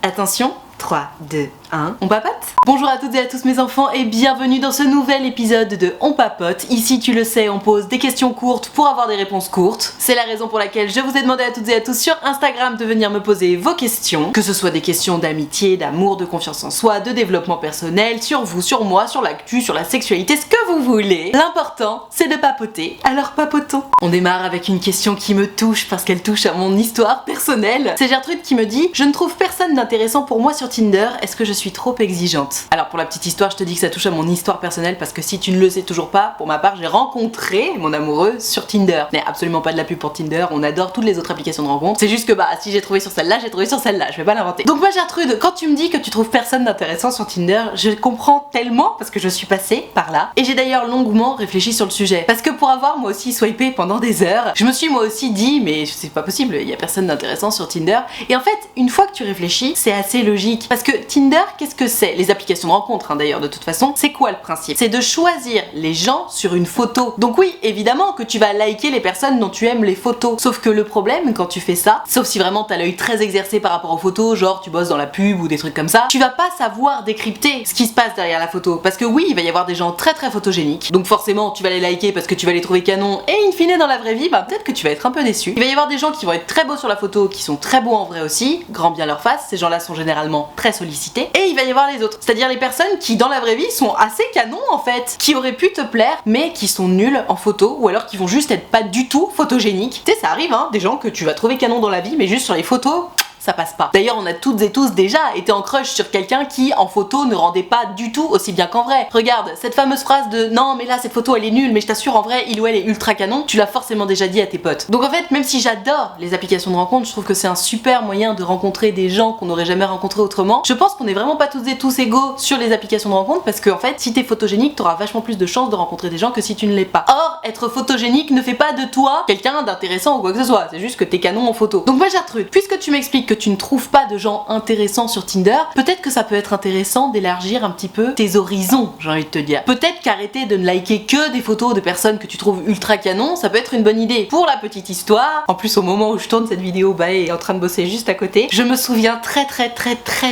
Attention, 3, 2, 1, on papote? Bonjour à toutes et à tous mes enfants et bienvenue dans ce nouvel épisode de On papote. Ici tu le sais, on pose des questions courtes pour avoir des réponses courtes. C'est la raison pour laquelle je vous ai demandé à toutes et à tous sur Instagram de venir me poser vos questions. Que ce soit des questions d'amitié, d'amour, de confiance en soi, de développement personnel, sur vous, sur moi, sur l'actu, sur la sexualité, ce que vous voulez. L'important c'est de papoter, alors papotons. On démarre avec une question qui me touche parce qu'elle touche à mon histoire personnelle. C'est Gertrude qui me dit: je ne trouve personne d'intéressant pour moi sur Tinder, est-ce que je suis trop exigeante? Alors pour la petite histoire, je te dis que ça touche à mon histoire personnelle parce que si tu ne le sais toujours pas, pour ma part j'ai rencontré mon amoureux sur Tinder. Mais absolument pas de la pub pour Tinder, on adore toutes les autres applications de rencontre. C'est juste que si j'ai trouvé sur celle-là, j'ai trouvé sur celle-là, je vais pas l'inventer. Donc moi Gertrude, quand tu me dis que tu trouves personne d'intéressant sur Tinder, je comprends tellement parce que je suis passée par là. Et j'ai d'ailleurs longuement réfléchi sur le sujet. Parce que pour avoir moi aussi swipé pendant des heures, je me suis moi aussi dit mais c'est pas possible, il y a personne d'intéressant sur Tinder. Et en fait, une fois que tu réfléchis, c'est assez logique. Parce que Tinder, qu'est-ce que c'est? Les applications de rencontre d'ailleurs de toute façon, c'est quoi le principe? C'est de choisir les gens sur une photo. Donc oui, évidemment que tu vas liker les personnes dont tu aimes les photos. Sauf que le problème quand tu fais ça, sauf si vraiment t'as l'œil très exercé par rapport aux photos, genre tu bosses dans la pub ou des trucs comme ça, tu vas pas savoir décrypter ce qui se passe derrière la photo. Parce que oui, il va y avoir des gens très très photogéniques. Donc forcément, tu vas les liker parce que tu vas les trouver canons et in fine dans la vraie vie, peut-être que tu vas être un peu déçu. Il va y avoir des gens qui vont être très beaux sur la photo, qui sont très beaux en vrai aussi, grand bien leur face, ces gens-là sont généralement très sollicités. Et il va y avoir les autres, c'est-à-dire les personnes qui dans la vraie vie sont assez canons en fait, qui auraient pu te plaire mais qui sont nuls en photo ou alors qui vont juste être pas du tout photogéniques. Tu sais, ça arrive des gens que tu vas trouver canons dans la vie mais juste sur les photos ça passe pas. D'ailleurs on a toutes et tous déjà été en crush sur quelqu'un qui en photo ne rendait pas du tout aussi bien qu'en vrai. Regarde, cette fameuse phrase de non mais là cette photo elle est nulle mais je t'assure en vrai il ou elle est ultra canon, tu l'as forcément déjà dit à tes potes. Donc en fait même si j'adore les applications de rencontre, je trouve que c'est un super moyen de rencontrer des gens qu'on n'aurait jamais rencontrés autrement. Je pense qu'on est vraiment pas toutes et tous égaux sur les applications de rencontre parce que en fait si t'es photogénique t'auras vachement plus de chances de rencontrer des gens que si tu ne l'es pas. Or être photogénique ne fait pas de toi quelqu'un d'intéressant ou quoi que ce soit, c'est juste que t'es canon en photo. Donc moi Gertrude, puisque tu m'expliques que tu ne trouves pas de gens intéressants sur Tinder, peut-être que ça peut être intéressant d'élargir un petit peu tes horizons, j'ai envie de te dire. Peut-être qu'arrêter de ne liker que des photos de personnes que tu trouves ultra canon, ça peut être une bonne idée. Pour la petite histoire, en plus au moment où je tourne cette vidéo, Bae est en train de bosser juste à côté, je me souviens très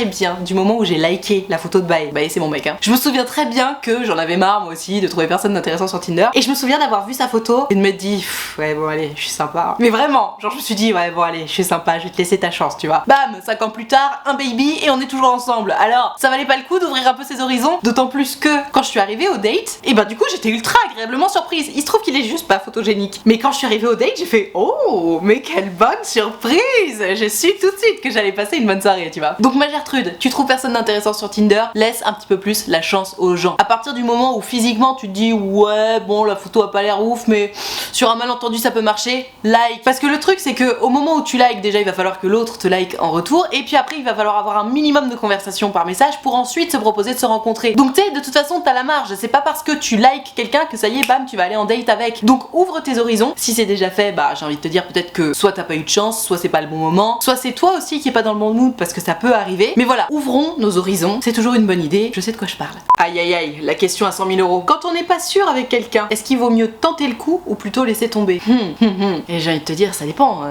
bien du moment où j'ai liké la photo de Bae. Bae c'est mon mec Je me souviens très bien que j'en avais marre moi aussi de trouver personne d'intéressant sur Tinder et je me souviens d'avoir vu sa photo et de me dire ouais bon allez je suis sympa. Mais vraiment, genre je me suis dit ouais bon allez je suis sympa, je vais te laisser ta chance tu vois. Bam, 5 ans plus tard, un baby et on est toujours ensemble. Alors, ça valait pas le coup d'ouvrir un peu ses horizons, d'autant plus que quand je suis arrivée au date, et du coup j'étais ultra agréablement surprise. Il se trouve qu'il est juste pas photogénique. Mais quand je suis arrivée au date, j'ai fait oh, mais quelle bonne surprise! J'ai su tout de suite que j'allais passer une bonne soirée, tu vois. Donc ma Gertrude, tu trouves personne d'intéressant sur Tinder, laisse un petit peu plus la chance aux gens. À partir du moment où physiquement tu te dis ouais, bon la photo a pas l'air ouf, mais sur un malentendu ça peut marcher, like. Parce que le truc c'est que au moment où tu likes, déjà il va falloir que l'autre te like en retour, et puis après il va falloir avoir un minimum de conversation par message pour ensuite se proposer de se rencontrer. Donc tu sais, de toute façon t'as la marge, c'est pas parce que tu likes quelqu'un que ça y est, bam, tu vas aller en date avec. Donc ouvre tes horizons, si c'est déjà fait, j'ai envie de te dire peut-être que soit t'as pas eu de chance, soit c'est pas le bon moment, soit c'est toi aussi qui est pas dans le bon mood parce que ça peut arriver. Mais voilà, ouvrons nos horizons, c'est toujours une bonne idée, je sais de quoi je parle. Aïe aïe aïe, la question à 100 000 euros. Quand on n'est pas sûr avec quelqu'un, est-ce qu'il vaut mieux tenter le coup ou plutôt laisser tomber? Et j'ai envie de te dire, ça dépend,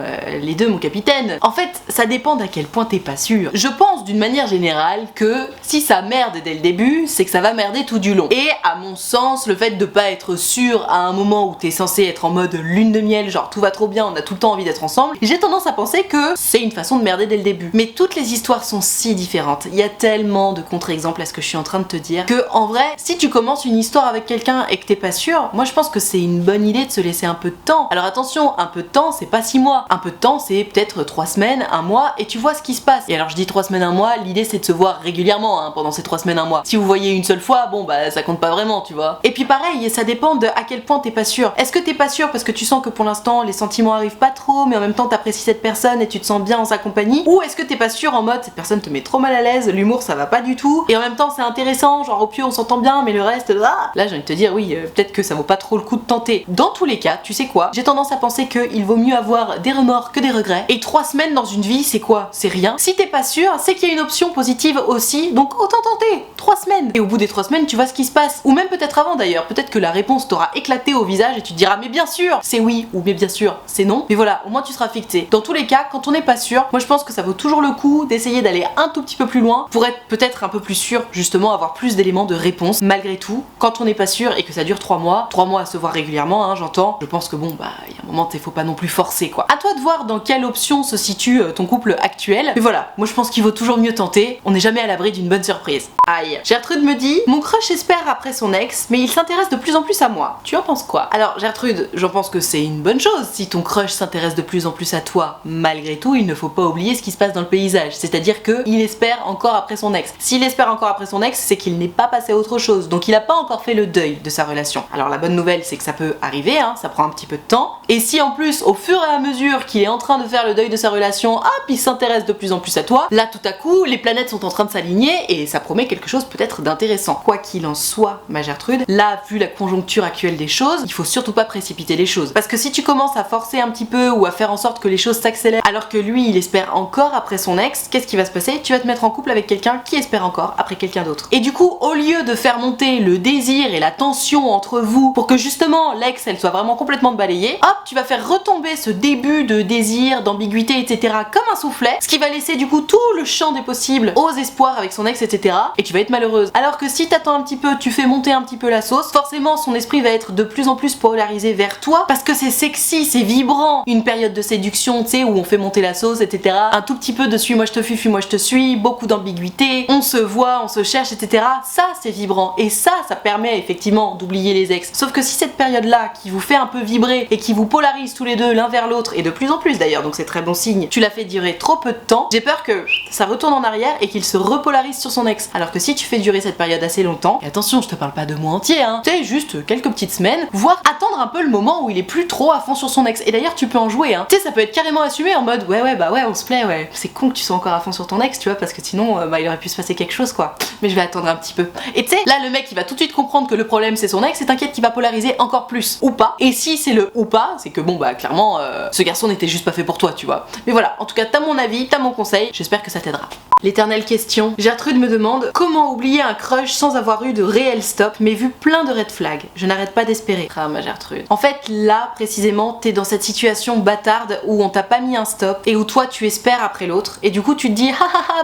les deux mon capitaine. En fait, ça dépend d'à quel point t'es pas sûr. Je pense d'une manière générale que si ça merde dès le début, c'est que ça va merder tout du long. Et à mon sens, le fait de pas être sûr à un moment où t'es censé être en mode lune de miel, genre tout va trop bien, on a tout le temps envie d'être ensemble, j'ai tendance à penser que c'est une façon de merder dès le début. Mais toutes les histoires sont si différentes. Il y a tellement de contre-exemples à ce que je suis en train de te dire que en vrai, si tu commences une histoire avec quelqu'un et que t'es pas sûr, moi je pense que c'est une bonne idée de se laisser un peu de temps. Alors attention, un peu de temps, c'est pas 6 mois. Un peu de temps, c'est peut-être 3 semaines, 1 mois, et tu vois ce qui se passe. Et alors je dis 3 semaines, 1 mois, l'idée c'est de se voir régulièrement pendant ces 3 semaines, 1 mois. Si vous voyez une seule fois, bon ça compte pas vraiment, tu vois. Et puis pareil, ça dépend de à quel point t'es pas sûr. Est-ce que t'es pas sûr parce que tu sens que pour l'instant les sentiments arrivent pas trop, mais en même temps t'apprécies cette personne et tu te sens bien en sa compagnie? Ou est-ce que t'es pas sûr en mode cette personne te met trop mal à l'aise, l'humour ça va pas du tout, et en même temps c'est intéressant, genre au pied on s'entend bien, mais le reste, là j'ai envie de te dire oui, peut-être que ça vaut pas trop le coup de tenter. Dans tous les cas, tu sais quoi, j'ai tendance à penser qu'il vaut mieux avoir des remords que des regrets, et 3 semaines dans une vie c'est quoi? C'est rien. Si t'es pas sûr, c'est qu'il qu'il y a une option positive aussi, donc autant tenter. 3 semaines. Et au bout des 3 semaines, tu vois ce qui se passe. Ou même peut-être avant d'ailleurs, peut-être que la réponse t'aura éclaté au visage et tu te diras mais bien sûr c'est oui, ou mais bien sûr c'est non. Mais voilà, au moins tu seras fixé. Dans tous les cas, quand on n'est pas sûr, moi je pense que ça vaut toujours le coup d'essayer d'aller un tout petit peu plus loin pour être peut-être un peu plus sûr, justement avoir plus d'éléments de réponse. Malgré tout, quand on n'est pas sûr et que ça dure 3 mois à se voir régulièrement, hein, j'entends, je pense que bon bah il y a un moment faut pas non plus forcer quoi. À toi de voir dans quelle option se situe ton couple actuel. Mais voilà, moi je pense qu'il vaut toujours mieux tenter, on n'est jamais à l'abri d'une bonne surprise. Aïe. Gertrude me dit, mon crush espère après son ex, mais il s'intéresse de plus en plus à moi. Tu en penses quoi? Alors Gertrude, j'en pense que c'est une bonne chose. Si ton crush s'intéresse de plus en plus à toi, malgré tout, il ne faut pas oublier ce qui se passe dans le paysage. C'est-à-dire qu'il espère encore après son ex. S'il espère encore après son ex, c'est qu'il n'est pas passé à autre chose. Donc il n'a pas encore fait le deuil de sa relation. Alors la bonne nouvelle, c'est que ça peut arriver, hein, ça prend un petit peu de temps. Et si en plus, au fur et à mesure qu'il est en train de faire le deuil de sa relation, hop, il s'intéresse de plus en plus à toi, là tout à coup, les planètes sont en train de s'aligner et ça promet quelque chose peut-être d'intéressant. Quoi qu'il en soit, ma Gertrude, là, vu la conjoncture actuelle des choses, il faut surtout pas précipiter les choses. Parce que si tu commences à forcer un petit peu ou à faire en sorte que les choses s'accélèrent alors que lui, il espère encore après son ex, qu'est-ce qui va se passer? Tu vas te mettre en couple avec quelqu'un qui espère encore après quelqu'un d'autre. Et du coup, au lieu de faire monter le désir et la tension entre vous pour que justement l'ex, elle soit vraiment complètement balayée, hop, tu vas faire retomber ce début de désir, d'ambiguïté, etc. comme un soufflet, ce qui va laisser du coup tout le champ des possibles aux espoirs avec son ex, etc. Et tu vas être malheureuse. Alors que si t'attends un petit peu, tu fais monter un petit peu la sauce, forcément son esprit va être de plus en plus polarisé vers toi parce que c'est sexy, c'est vibrant. Une période de séduction, tu sais, où on fait monter la sauce, etc. Un tout petit peu de suis-moi je te fuis-moi je te suis, beaucoup d'ambiguïté, on se voit, on se cherche, etc. Ça, c'est vibrant. Et ça permet effectivement d'oublier les ex. Sauf que si cette période-là, qui vous fait un peu vibrer et qui vous polarise tous les deux l'un vers l'autre, et de plus en plus d'ailleurs, donc c'est très bon signe, tu l'as fait durer trop peu de temps, j'ai peur que ça retourne en arrière et qu'il se repolarise sur son ex. Alors que si tu fais durer cette période assez longtemps, et attention, je te parle pas de mois entiers, hein, tu sais, juste quelques petites semaines, voire attendre un peu le moment où il est plus trop à fond sur son ex. Et d'ailleurs, tu peux en jouer, hein. Tu sais, ça peut être carrément assumé en mode ouais, on se plaît, ouais. C'est con que tu sois encore à fond sur ton ex, tu vois, parce que sinon, il aurait pu se passer quelque chose, quoi. Mais je vais attendre un petit peu. Et tu sais, là, le mec, il va tout de suite comprendre que le problème, c'est son ex, et t'inquiète qu'il va polariser encore plus. Ou pas. Et si c'est le ou pas, c'est que bon, bah, clairement, ce garçon n'était juste pas fait pour toi, tu vois. Mais voilà, en tout cas, t'as mon avis, t'as mon conseil, j'espère que ça t'aidera. L'éternelle question. Gertrude me demande comment oublier un crush sans avoir eu de réel stop, mais vu plein de red flags. Je n'arrête pas d'espérer. Ah, ma Gertrude. En fait, là, précisément, t'es dans cette situation bâtarde où on t'a pas mis un stop et où toi tu espères après l'autre. Et du coup, tu te dis,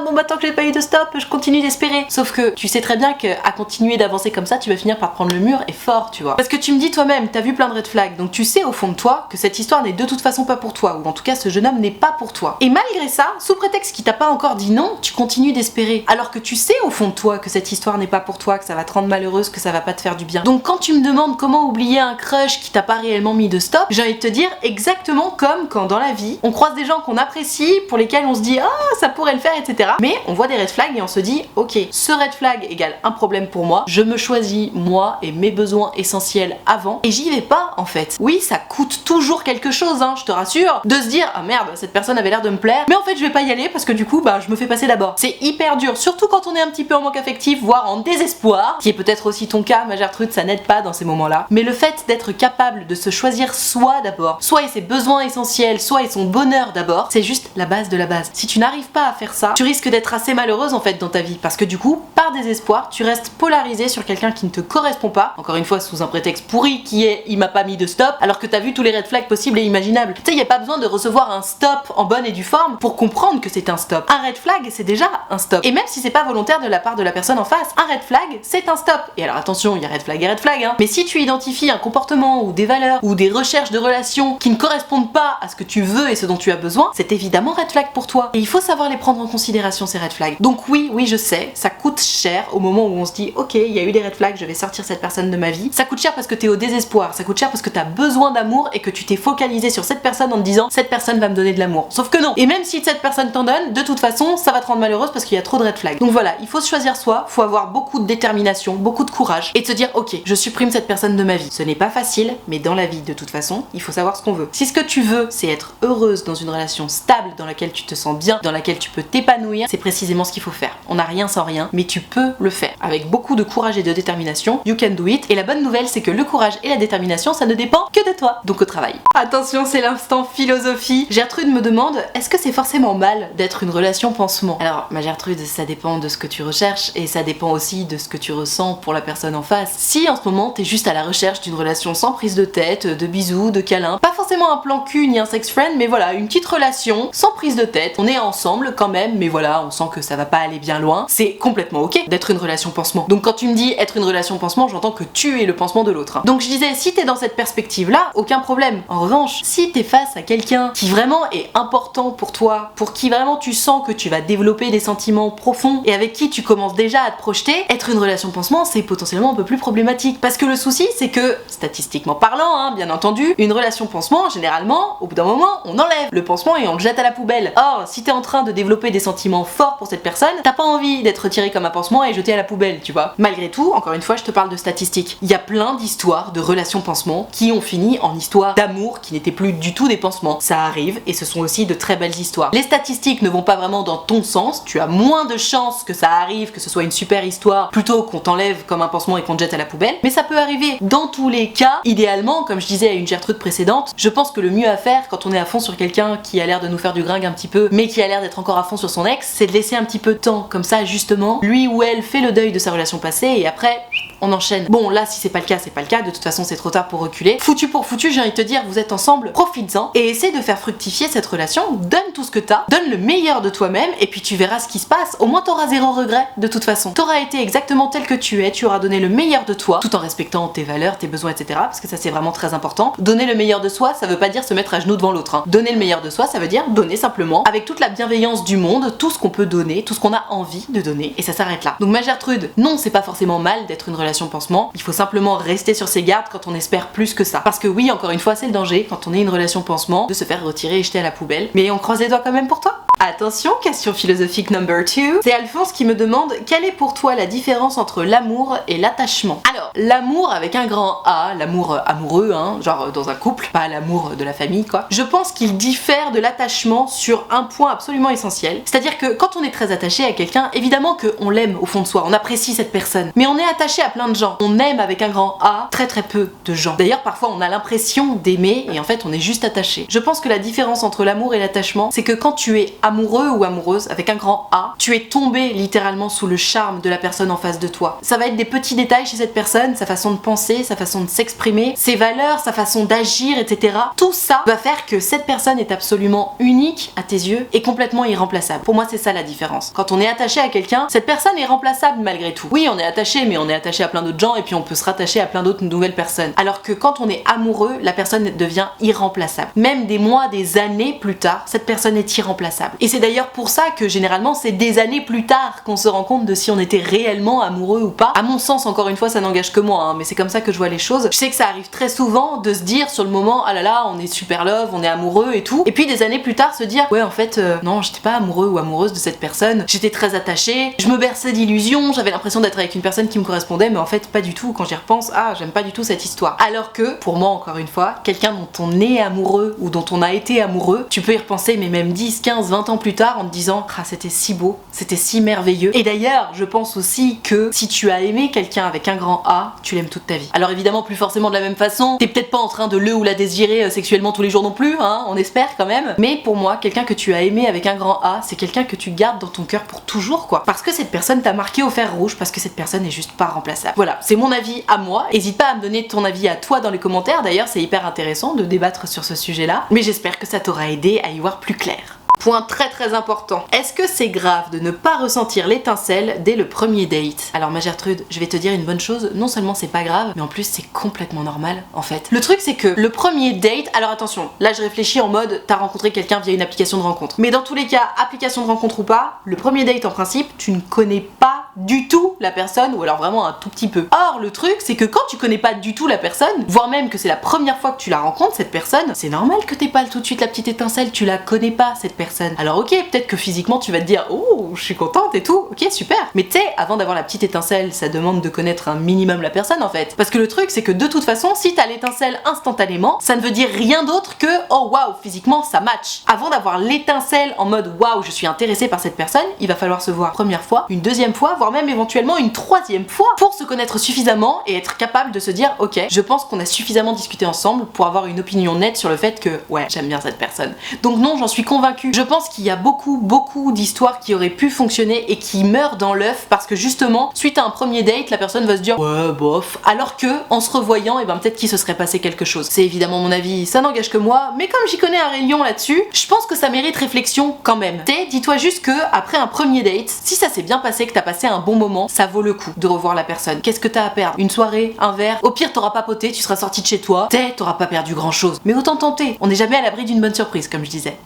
bon, bah, tant que j'ai pas eu de stop, je continue d'espérer. Sauf que tu sais très bien qu'à continuer d'avancer comme ça, tu vas finir par prendre le mur et fort, tu vois. Parce que tu me dis toi-même, t'as vu plein de red flags, donc tu sais au fond de toi que cette histoire n'est de toute façon pas pour toi, ou en tout cas, ce jeune homme n'est pas pour toi. Et malgré ça, sous prétexte qu'il t'a pas encore dit non, tu continues d'espérer. Alors que tu sais au fond de toi que cette histoire n'est pas pour toi, que ça va te rendre malheureuse, que ça va pas te faire du bien. Donc quand tu me demandes comment oublier un crush qui t'a pas réellement mis de stop, j'ai envie de te dire exactement comme quand dans la vie, on croise des gens qu'on apprécie, pour lesquels on se dit ça pourrait le faire, etc. Mais on voit des red flags et on se dit ok, ce red flag égale un problème pour moi, je me choisis moi et mes besoins essentiels avant et j'y vais pas en fait. Oui, ça coûte toujours quelque chose, hein, je te rassure, de se dire ah merde, cette personne avait l'air de me plaire, mais en fait je vais pas y aller parce que du coup bah je me fais passer d'abord. C'est hyper dur, surtout quand on est un petit peu en manque affectif, voire en désespoir, qui est peut-être aussi ton cas, ma Gertrude, ça n'aide pas dans ces moments-là. Mais le fait d'être capable de se choisir soi d'abord, soit et ses besoins essentiels, soit et son bonheur d'abord, c'est juste la base de la base. Si tu n'arrives pas à faire ça, tu risques d'être assez malheureuse en fait dans ta vie, parce que du coup, par désespoir, tu restes polarisé sur quelqu'un qui ne te correspond pas, encore une fois sous un prétexte pourri qui est il m'a pas mis de stop, alors que t'as vu tous les red flags possibles et imaginables. Tu sais, y a pas besoin de recevoir un stop en bonne et due forme pour comprendre que c'est un stop. Un red flag, c'est déjà un stop. Et même si c'est pas volontaire de la part de la personne en face, un red flag, c'est un stop. Et alors attention, il y a red flag et red flag, hein. Mais si tu identifies un comportement ou des valeurs ou des recherches de relations qui ne correspondent pas à ce que tu veux et ce dont tu as besoin, c'est évidemment red flag pour toi. Et il faut savoir les prendre en considération, ces red flags. Donc oui, je sais, ça coûte cher au moment où on se dit ok, il y a eu des red flags, je vais sortir cette personne de ma vie. Ça coûte cher parce que t'es au désespoir, ça coûte cher parce que t'as besoin d'amour et que tu t'es focalisé sur cette personne en te disant cette personne va me donner de l'amour. Sauf que non. Et même si cette personne t'en donne, de toute façon, ça va te rendre malheureuse parce qu'il y a trop de red flags. Donc voilà, il faut se choisir soi, faut avoir beaucoup de détermination, beaucoup de courage et de se dire ok, je supprime cette personne de ma vie. Ce n'est pas facile, mais dans la vie de toute façon, il faut savoir ce qu'on veut. Si ce que tu veux, c'est être heureuse dans une relation stable, dans laquelle tu te sens bien, dans laquelle tu peux t'épanouir, c'est précisément ce qu'il faut faire. On n'a rien sans rien, mais tu peux le faire. Avec beaucoup de courage et de détermination, you can do it. Et la bonne nouvelle, c'est que le courage et la détermination, ça ne dépend que de toi. donc au travail. Attention, c'est l'instant philosophie. Gertrude me demande, est-ce que c'est forcément mal d'être une relation pansement? Alors, ma Gertrude, ça dépend de ce que tu recherches et ça dépend aussi de ce que tu ressens pour la personne en face. Si en ce moment t'es juste à la recherche d'une relation sans prise de tête, de bisous, de câlins, pas forcément un plan cul ni un sex friend, mais voilà, une petite relation sans prise de tête, on est ensemble quand même, mais voilà, on sent que ça va pas aller bien loin, c'est complètement ok d'être une relation pansement. Donc quand tu me dis être une relation pansement, j'entends que tu es le pansement de l'autre. Donc je disais, si t'es dans cette perspective-là, aucun problème. En revanche, si t'es face à quelqu'un qui vraiment est important pour toi, pour qui vraiment tu sens que tu vas développer des sentiments profonds et avec qui tu commences déjà à te projeter, être une relation pansement, c'est potentiellement un peu plus problématique. Parce que le souci, c'est que, statistiquement parlant, hein, bien entendu, une relation pansement, généralement, au bout d'un moment, on enlève le pansement et on le jette à la poubelle. Or, si t'es en train de développer des sentiments forts pour cette personne, t'as pas envie d'être tiré comme un pansement et jeté à la poubelle, tu vois. Malgré tout, encore une fois, je te parle de statistiques. Il y a plein d'histoires de relations pansements qui ont fini en histoires d'amour qui n'étaient plus du tout des pansements. Ça arrive et ce sont aussi de très belles histoires. Les statistiques ne vont pas vraiment dans ton sens, tu as moins de chances que ça arrive, que ce soit une super histoire, plutôt qu'on t'enlève comme un pansement et qu'on te jette à la poubelle, mais ça peut arriver. Dans tous les cas, idéalement, comme je disais à une Gertrude précédente, je pense que le mieux à faire quand on est à fond sur quelqu'un qui a l'air de nous faire du gringue un petit peu, mais qui a l'air d'être encore à fond sur son ex, c'est de laisser un petit peu de temps, comme ça justement, lui ou elle fait le deuil de sa relation passée et après, on enchaîne. Bon, là, si c'est pas le cas, c'est pas le cas, de toute façon, c'est trop tard pour reculer. Foutu pour foutu, j'ai envie de te dire, vous êtes ensemble, profites-en et essaie de faire fructifier cette relation, donne tout ce que t'as, donne le meilleur de toi-même et puis tu verras ce qui se passe. Au moins, t'auras zéro regret de toute façon. T'auras été exactement tel que tu es, tu auras donné le meilleur de toi, tout en respectant tes valeurs, tes besoins, etc. Parce que ça, c'est vraiment très important. Donner le meilleur de soi, ça veut pas dire se mettre à genoux devant l'autre. Hein. Donner le meilleur de soi, ça veut dire donner simplement, avec toute la bienveillance du monde, tout ce qu'on peut donner, tout ce qu'on a envie de donner, et ça s'arrête là. Donc ma Gertrude, non, c'est pas forcément mal d'être une relation pansement. Il faut simplement rester sur ses gardes quand on espère plus que ça. Parce que oui, encore une fois, c'est le danger quand on est une relation pansement de se faire retirer et jeter à la poubelle. Mais on croise les doigts quand même pour toi. Attention, question philosophique number 2. C'est Alphonse qui me demande quelle est pour toi la différence entre l'amour et l'attachement. Alors, l'amour avec un grand A, l'amour amoureux, hein, genre dans un couple, pas l'amour de la famille quoi. Je pense qu'il diffère de l'attachement sur un point absolument essentiel. C'est-à-dire que quand on est très attaché à quelqu'un, évidemment qu'on l'aime au fond de soi, on apprécie cette personne. Mais on est attaché à plein de gens. On aime avec un grand A très peu de gens. D'ailleurs, parfois on a l'impression d'aimer et en fait on est juste attaché. Je pense que la différence entre l'amour et l'attachement, c'est que quand tu es amoureux ou amoureuse avec un grand A, tu es tombé littéralement sous le charme de la personne en face de toi. Ça va être des petits détails chez cette personne, sa façon de penser, sa façon de s'exprimer, ses valeurs, sa façon d'agir, etc. Tout ça va faire que cette personne est absolument unique à tes yeux et complètement irremplaçable. Pour moi, c'est ça la différence. Quand on est attaché à quelqu'un, cette personne est remplaçable malgré tout. Oui, on est attaché, mais on est attaché à plein d'autres gens et puis on peut se rattacher à plein d'autres nouvelles personnes. Alors que quand on est amoureux, la personne devient irremplaçable. Même des mois, des années plus tard, cette personne est irremplaçable. Et c'est d'ailleurs pour ça que généralement c'est des années plus tard qu'on se rend compte de si on était réellement amoureux ou pas. À mon sens, encore une fois, ça n'engage que moi, hein, mais c'est comme ça que je vois les choses. Je sais que ça arrive très souvent de se dire sur le moment, ah là là, on est super love, on est amoureux et tout. Et puis des années plus tard se dire, ouais en fait, non, j'étais pas amoureux ou amoureuse de cette personne, j'étais très attachée, je me berçais d'illusions, j'avais l'impression d'être avec une personne qui me correspondait, mais en fait pas du tout. Quand j'y repense, ah j'aime pas du tout cette histoire. Alors que, pour moi encore une fois, quelqu'un dont on est amoureux ou dont on a été amoureux, tu peux y repenser mais même 10, 15, 20 ans plus tard en te disant, ah c'était si beau, c'était si merveilleux. Et d'ailleurs, je pense aussi que si tu as aimé quelqu'un avec un grand A, tu l'aimes toute ta vie. Alors évidemment plus forcément de la même façon, t'es peut-être pas en train de le ou la désirer sexuellement tous les jours non plus, hein, on espère quand même. Mais pour moi, quelqu'un que tu as aimé avec un grand A, c'est quelqu'un que tu gardes dans ton cœur pour toujours quoi. Parce que cette personne t'a marqué au fer rouge, parce que cette personne est juste pas remplaçable. Voilà, c'est mon avis à moi. Hésite pas à me donner ton avis à toi dans les commentaires, d'ailleurs c'est hyper intéressant de débattre sur ce sujet-là. Mais j'espère que ça t'aura aidé à y voir plus clair. Point très important. Est-ce que c'est grave de ne pas ressentir l'étincelle dès le premier date? Alors ma Gertrude, je vais te dire une bonne chose, non seulement c'est pas grave, mais en plus c'est complètement normal en fait. Le truc c'est que le premier date, alors attention, là je réfléchis en mode t'as rencontré quelqu'un via une application de rencontre. Mais dans tous les cas, application de rencontre ou pas, le premier date en principe, tu ne connais pas du tout la personne ou alors vraiment un tout petit peu. Or le truc c'est que quand tu connais pas du tout la personne, voire même que c'est la première fois que tu la rencontres cette personne, c'est normal que t'aies pas tout de suite la petite étincelle, tu la connais pas cette personne. Alors ok, peut-être que physiquement tu vas te dire oh je suis contente et tout, ok super. Mais tu sais, avant d'avoir la petite étincelle, ça demande de connaître un minimum la personne en fait. Parce que le truc c'est que de toute façon, si t'as l'étincelle instantanément, ça ne veut dire rien d'autre que oh waouh, physiquement ça match. Avant d'avoir l'étincelle en mode waouh je suis intéressée par cette personne, il va falloir se voir première fois, une deuxième fois, voire même éventuellement une troisième fois, pour se connaître suffisamment et être capable de se dire ok, je pense qu'on a suffisamment discuté ensemble pour avoir une opinion nette sur le fait que ouais, j'aime bien cette personne. Donc non, j'en suis convaincue. Je pense qu'il y a beaucoup d'histoires qui auraient pu fonctionner et qui meurent dans l'œuf parce que justement, suite à un premier date, la personne va se dire ouais, bof, alors que en se revoyant, et ben peut-être qu'il se serait passé quelque chose. C'est évidemment mon avis, ça n'engage que moi, mais comme j'y connais un rayon là-dessus, je pense que ça mérite réflexion quand même. Dis-toi juste que après un premier date, si ça s'est bien passé, que t'as passé un bon moment, ça vaut le coup de revoir la personne. Qu'est-ce que t'as à perdre? Une soirée, un verre? Au pire, t'auras pas poté, tu seras sorti de chez toi, t'auras pas perdu grand-chose. Mais autant tenter. On n'est jamais à l'abri d'une bonne surprise, comme je disais.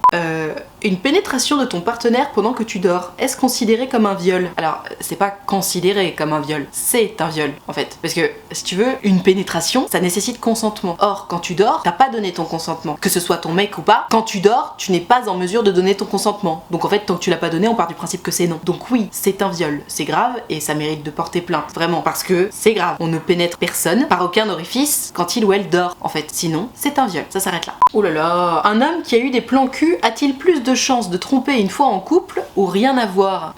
Une pénétration de ton partenaire pendant que tu dors, est-ce considéré comme un viol? Alors, c'est pas considéré comme un viol, c'est un viol en fait. Parce que, si tu veux, une pénétration, ça nécessite consentement. Or, quand tu dors, t'as pas donné ton consentement. Que ce soit ton mec ou pas, quand tu dors, tu n'es pas en mesure de donner ton consentement. Donc en fait, tant que tu l'as pas donné, on part du principe que c'est non. Donc oui, c'est un viol, c'est grave et ça mérite de porter plainte. Vraiment, parce que c'est grave. On ne pénètre personne par aucun orifice quand il ou elle dort. En fait, sinon, c'est un viol. Ça s'arrête là. Oh là là. Un homme qui a eu des plans cul a-t-il plus de chances de tromper une fois en couple ou rien à voir?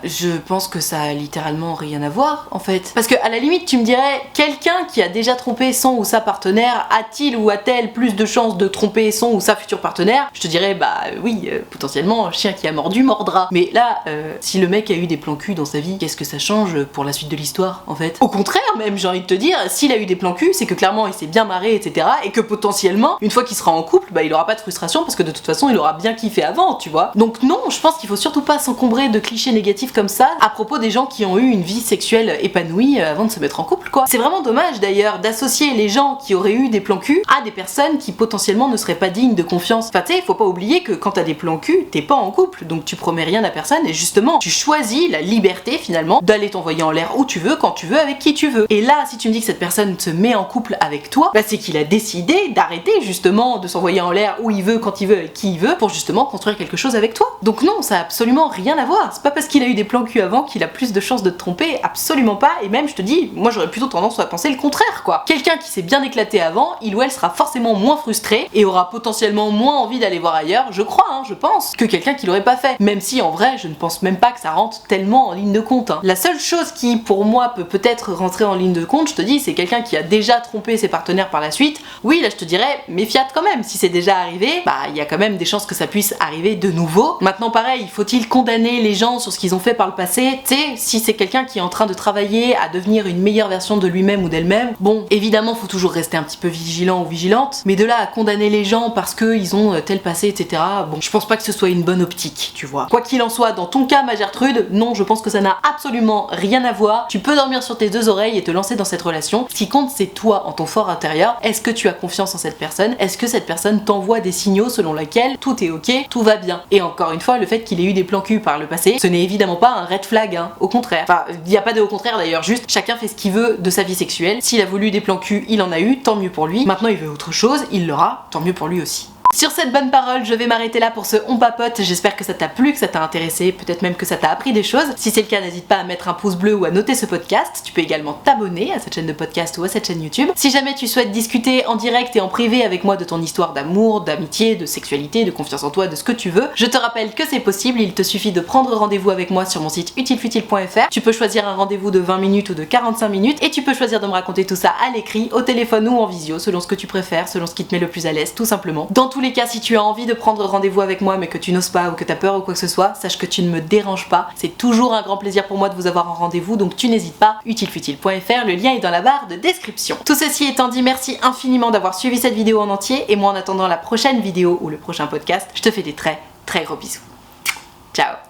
Je pense que ça a littéralement rien à voir en fait. Parce que à la limite tu me dirais, quelqu'un qui a déjà trompé son ou sa partenaire a-t-il ou a-t-elle plus de chances de tromper son ou sa future partenaire? Je te dirais bah oui, potentiellement, chien qui a mordu mordra. Mais là, si le mec a eu des plans cul dans sa vie, qu'est-ce que ça change pour la suite de l'histoire en fait? Au contraire même, j'ai envie de te dire, s'il a eu des plans cul, c'est que clairement il s'est bien marré, etc. Et que potentiellement, une fois qu'il sera en couple, bah il aura pas de frustration parce que de toute façon il aura bien kiffé avant, tu vois. Donc non, je pense qu'il faut surtout pas s'encombrer de clichés négatifs comme ça à propos des gens qui ont eu une vie sexuelle épanouie avant de se mettre en couple quoi. C'est vraiment dommage d'ailleurs d'associer les gens qui auraient eu des plans cul à des personnes qui potentiellement ne seraient pas dignes de confiance. Enfin tu sais, faut pas oublier que quand t'as des plans cul, t'es pas en couple, donc tu promets rien à personne et justement tu choisis la liberté finalement d'aller t'envoyer en l'air où tu veux, quand tu veux, avec qui tu veux. Et là, si tu me dis que cette personne se met en couple avec toi, bah c'est qu'il a décidé d'arrêter justement de s'envoyer en l'air où il veut, quand il veut, avec qui il veut, pour justement construire quelque chose avec toi. Donc non, ça a absolument rien à voir. C'est pas parce qu'il a eu des plans cul avant qu'il a plus de chances de te tromper, absolument pas. Et même, je te dis, moi j'aurais plutôt tendance à penser le contraire, quoi. Quelqu'un qui s'est bien éclaté avant, il ou elle sera forcément moins frustré et aura potentiellement moins envie d'aller voir ailleurs, je crois, je pense, que quelqu'un qui l'aurait pas fait. Même si en vrai, je ne pense même pas que ça rentre tellement en ligne de compte. La seule chose qui, pour moi, peut peut-être rentrer en ligne de compte, je te dis, c'est quelqu'un qui a déjà trompé ses partenaires par la suite. Oui, là je te dirais, méfiate quand même. Si c'est déjà arrivé, bah il y a quand même des chances que ça puisse arriver de nouveau. Maintenant pareil, faut-il condamner les gens sur ce qu'ils ont fait par le passé? Tu sais, si c'est quelqu'un qui est en train de travailler à devenir une meilleure version de lui-même ou d'elle-même, bon, évidemment faut toujours rester un petit peu vigilant ou vigilante, mais de là à condamner les gens parce qu'ils ont tel passé, etc., bon, je pense pas que ce soit une bonne optique, tu vois. Quoi qu'il en soit, dans ton cas, ma Gertrude, non, je pense que ça n'a absolument rien à voir. Tu peux dormir sur tes deux oreilles et te lancer dans cette relation. Ce qui compte, c'est toi, en ton fort intérieur. Est-ce que tu as confiance en cette personne? Est-ce que cette personne t'envoie des signaux selon lesquels tout est ok, tout va bien? Et encore une fois, le fait qu'il ait eu des plans cul par le passé, ce n'est évidemment pas un red flag, au contraire. Enfin, il n'y a pas de au contraire d'ailleurs, juste chacun fait ce qu'il veut de sa vie sexuelle. S'il a voulu des plans cul, il en a eu, tant mieux pour lui. Maintenant il veut autre chose, il l'aura, tant mieux pour lui aussi. Sur cette bonne parole, je vais m'arrêter là pour ce On Papote. J'espère que ça t'a plu, que ça t'a intéressé, peut-être même que ça t'a appris des choses. Si c'est le cas, n'hésite pas à mettre un pouce bleu ou à noter ce podcast. Tu peux également t'abonner à cette chaîne de podcast ou à cette chaîne YouTube. Si jamais tu souhaites discuter en direct et en privé avec moi de ton histoire d'amour, d'amitié, de sexualité, de confiance en toi, de ce que tu veux, je te rappelle que c'est possible. Il te suffit de prendre rendez-vous avec moi sur mon site utilefutile.fr. Tu peux choisir un rendez-vous de 20 minutes ou de 45 minutes et tu peux choisir de me raconter tout ça à l'écrit, au téléphone ou en visio, selon ce que tu préfères, selon ce qui te met le plus à l'aise, tout simplement. Dans tous les cas, si tu as envie de prendre rendez-vous avec moi mais que tu n'oses pas ou que tu as peur ou quoi que ce soit, sache que tu ne me déranges pas. C'est toujours un grand plaisir pour moi de vous avoir en rendez-vous, donc tu n'hésites pas, utilefutile.fr, le lien est dans la barre de description. Tout ceci étant dit, merci infiniment d'avoir suivi cette vidéo en entier et moi en attendant la prochaine vidéo ou le prochain podcast, je te fais des très gros bisous. Ciao.